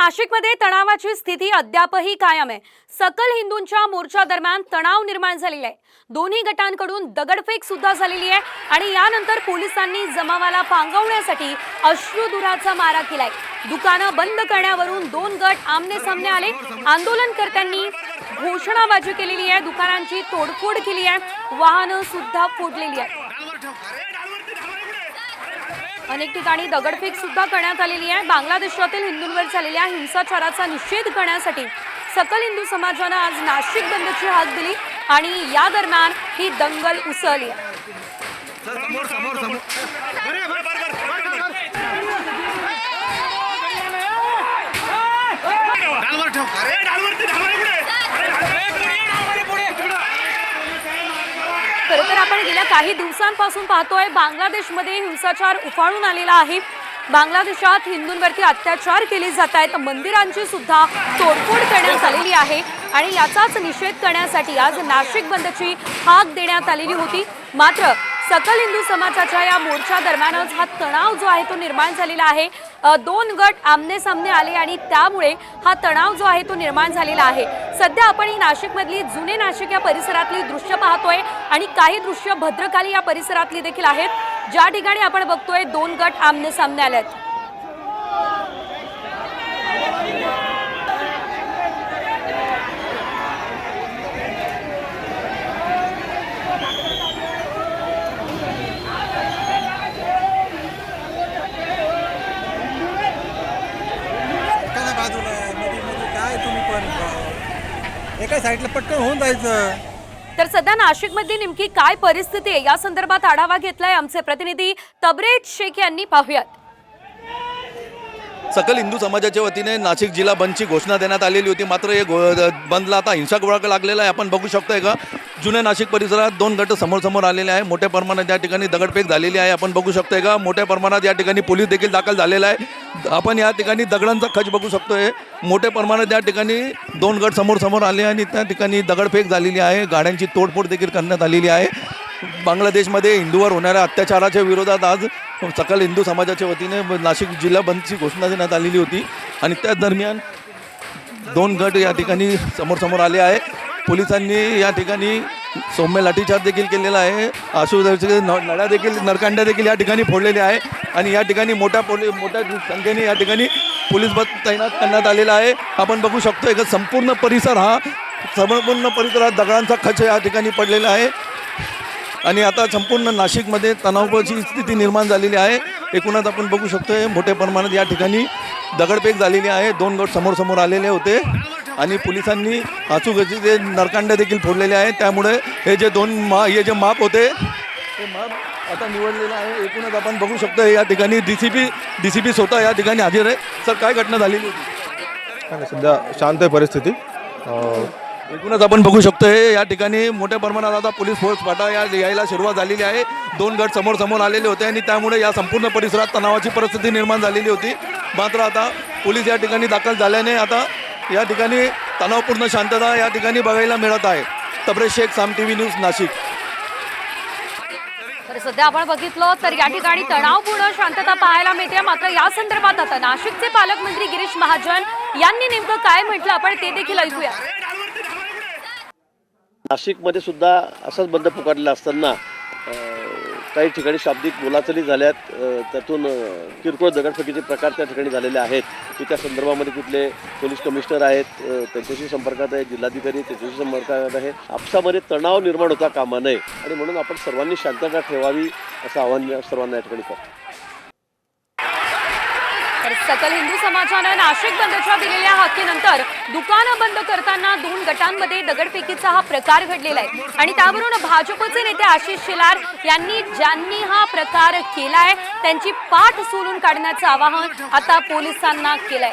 नाशिकमध्ये तणावाची स्थिती अद्यापही कायम आहे। सकल हिंदूंच्या मोर्चा दरम्यान तणाव निर्माण झालेला आहे। दोन्ही गटांकडून दगडफेक सुद्धा झालेली आहे आणि यानंतर पोलिसांनी जमावाला पांगवण्यासाठी अश्रुधुराचा मारा केलाय। दुकानं बंद करण्यावरून दोन गट आमने सामने आले। आंदोलनकर्त्यांनी घोषणाबाजी केलेली आहे, दुकानांची तोडफोड केली आहे, वाहनं सुद्धा फोडलेली आहेत। अनेक ठिकाणी दगडफेक सुद्धा करण्यात आलेली आहे। बांगलादेशातील हिंदूंवर झालेल्या हिंसाचाराचा निषेध करण्यासाठी सकल हिंदू समाजाने आज नाशिक बंदची हाक दिली आणि या दरम्यान ही दंगल उसळली। खरं तर आपण गेल्या काही दिवसांपासून पाहतोय बांगलादेशमध्ये हिंसाचार उफाळून आलेला आहे। बांगलादेशात हिंदूंवरती अत्याचार केले जात आहेत, मंदिरांची सुद्धा तोडफोड करण्यात आलेली आहे आणि याचाच निषेध करण्यासाठी आज नाशिक बंदची हाक देण्यात आलेली होती। मात्र सकल हिंदू समाजाच्या या मोर्चा दरम्यानच हा तणाव जो आहे तो निर्माण झालेला आहे। दोन गट आमने सामने आले आणि त्यामुळे हा तणाव जो आहे तो निर्माण झालेला आहे। सध्या आपण ही नाशिकमधली जुने नाशिक या परिसरातली दृश्य पाहतोय आणि काही दृश्य भद्रकाली या परिसरातली देखील आहेत, ज्या ठिकाणी आपण बघतोय दोन गट आमने सामने आले आहेत। एका साईडला पटकन होऊन जायचं। तर सध्या नाशिकमधली नेमकी काय परिस्थिती आहे या संदर्भात आढावा घेतलाय आमचे प्रतिनिधी तबरेज शेख यांनी। पाहूयात। सकल हिंदू समाजाच्या वतीने नाशिक जिल्हा बंदची घोषणा देण्यात आलेली होती, मात्र हे बंदला आता हिंसाक लागलेला आहे। आपण बघू शकतोय का जुन्या नाशिक परिसरात दोन गट समोर आलेले आहे। मोठ्या प्रमाणात या ठिकाणी दगडफेक झालेली आहे। आपण बघू शकतोय का मोठ्या प्रमाणात या ठिकाणी पोलीस देखील दाखल झालेला आहे। आपण या ठिकाणी दगडांचा खच बघू शकतोय। मोठ्या प्रमाणात या ठिकाणी दोन गट समोर आले आणि त्या ठिकाणी दगडफेक झालेली आहे, गाड्यांची तोडफोड देखील करण्यात आलेली आहे। बांगलादेशमध्ये हिंदूवर होणाऱ्या अत्याचाराच्या विरोधात आज सकल हिंदू समाजाच्या वतीने नाशिक जिल्हा बंदची घोषणा देण्यात आलेली होती आणि त्या दरम्यान दोन गट या ठिकाणी समोर आले आहे। पोलिसांनी या ठिकाणी सौम्य लाठीचार्ज देखील केलेला आहे। आशुधोराचे नळ्या देखील नरकांड्या देखील या ठिकाणी फोडलेल्या आहे आणि या ठिकाणी मोठ्या संख्येने या ठिकाणी पोलीस बल तैनात करण्यात आलेला आहे। आपण बघू शकतो की संपूर्ण परिसरात दगडांचा खच या ठिकाणी पडलेला आहे आणि आता संपूर्ण नाशिकमध्ये तणावाची स्थिती निर्माण झालेली आहे। एकूणच आपण बघू शकतोय मोठ्या प्रमाणात या ठिकाणी दगडफेक झालेली आहे। दोन गट समोर आलेले होते आणि पोलिसांनी आचूकचे नरकांड्या देखील फोडलेले आहेत। त्यामुळे हे जे माप होते ते माप आता निवडलेलं आहे। एकूणच आपण बघू शकतो या ठिकाणी डीसीपी स्वतः या ठिकाणी हजर आहे। सर, काय घटना झालेली होती? सध्या शांत आहे परिस्थिती। एकूणच आपण बघू शकतोय या ठिकाणी मोठ्या प्रमाणात आता पोलीस फोर्स पाठा यायला सुरुवात झालेली आहे। दोन गट समोर आलेले होते आणि त्यामुळे या संपूर्ण परिसरात तणावाची परिस्थिती निर्माण झालेली होती। मात्र आता पोलीस या ठिकाणी दाखल झाल्याने आता या ठिकाणी तणावपूर्ण शांतता या ठिकाणी बघायला मिळत आहे। तबरेज शेख, साम टीव्ही न्यूज, नाशिक। तर सध्या आपण बघितलं तर या ठिकाणी तणावपूर्ण शांतता पाहायला मिळते। मात्र या संदर्भात आता नाशिकचे पालकमंत्री गिरीश महाजन यांनी नेमकं काय म्हटलं आपण ते देखील ऐकूया। नाशिकमध्ये सुद्धा असाच बंद पुकारलेला असताना काही ठिकाणी शाब्दिक बोलाचाली झाल्यात, त्यातून किरकोळ दगडफेकीचे प्रकार त्या ठिकाणी झालेले आहेत की त्या संदर्भामध्ये कुठले पोलीस कमिशनर आहेत त्यांच्याशी संपर्कात आहे, जिल्हाधिकारी त्यांच्याशी संपर्कात आहे। आपसामध्ये तणाव निर्माण होता कामा नये आणि म्हणून आपण सर्वांनी शांतता ठेवावी असं आवाहन सर्वांना या ठिकाणी करतो। तर सकल हिंदू समाजाने नाशिक बंदच्या दिलेल्या हाकेनंतर दुकानं बंद करताना दोन गटांमध्ये दगडफेकीचा हा प्रकार घडलेला आहे आणि त्यावरून भाजपचे नेते आशिष शेलार यांनी ज्यांनी हा प्रकार केलाय त्यांची पाठ सोलून काढण्याचं आवाहन आता पोलिसांना केलंय।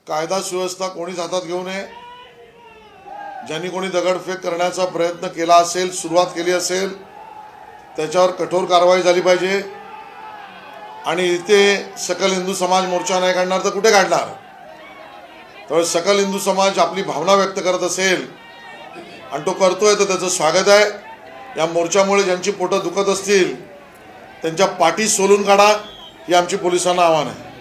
कायदा सुव्यवस्था कोणीच हातात घेऊ नये। ज्यांनी कोणी दगडफेक करण्याचा प्रयत्न केला असेल, सुरुवात केली असेल, त्याच्यावर कठोर कारवाई झाली पाहिजे आणि इथे सकल हिंदू समाज मोर्चा नाही काढणार तर कुठे काढणार? तर सकल हिंदू समाज आपली भावना व्यक्त करत असेल आणि तो करतोय तर त्याचं स्वागत आहे। या मोर्चामुळे ज्यांची पोटं दुखत असतील त्यांच्या पाठी सोलून काढा, ही आमची पोलिसांना आव्हान आहे.